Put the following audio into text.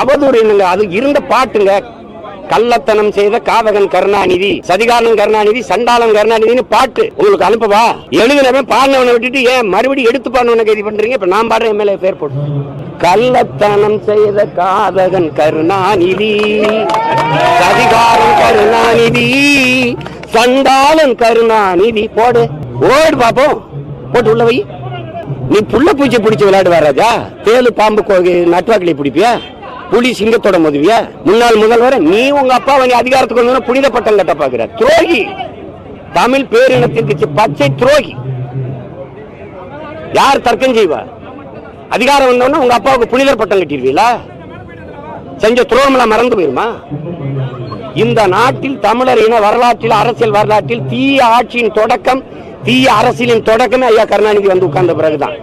அவதூறு இல்லைங்க, அது இருந்த பாட்டுங்க. கள்ளத்தனம் செய்த காவகன் கருணாநிதி, சதிகாரன் கருணாநிதி, சண்டாளன் கருணாநிதினு பாட்டு உங்களுக்கு அனுப்பவா? எழுதினவன் பாடினவனை விட்டுட்டு ஏன் மறுபடியும் எடுத்து பாடினவனை கைது பண்றீங்க? இப்ப நான் பாடுறேன் மேலே பேர் போட்டு. கள்ளத்தனம் செய்த காவகன் கருணாநிதி, சதிகாரன் கருணாநிதி, சண்டாளன் கருணாநிதி. போடு ஓடு பாப்போம், போட்டு உள்ள வை. நீ புள்ள பூச்சி பிடிச்சு விளையாடுவா ராஜா? தேலு பாம்பு நட்டுவாக்கிலே பிடிப்பியா? புலி சிங்கத்தோட மோதுவியா? முன்னாள் முதல்வர் நீ உங்க அப்பாவை நீ அதிகாரத்துக்கு வந்து புனித பட்டம் கட்ட பாக்குற துரோகி, தமிழ் பேரினத்திற்கு பச்சை துரோகி. யார் தர்க்கம் செய்வா? அதிகாரம் வந்தோன்னா உங்க அப்பாவுக்கு புனிதர் பட்டம் கட்டிடுவீங்களா? செஞ்ச துரோகமெல்லாம் மறந்து போயிருமா? இந்த நாட்டில் தமிழர் இன வரலாற்றில், அரசியல் வரலாற்றில் தீய ஆட்சியின் தொடக்கம், தீய அரசியலின் தொடக்கமே ஐயா கருணாநிதி வந்து உட்கார்ந்த பிறகுதான்.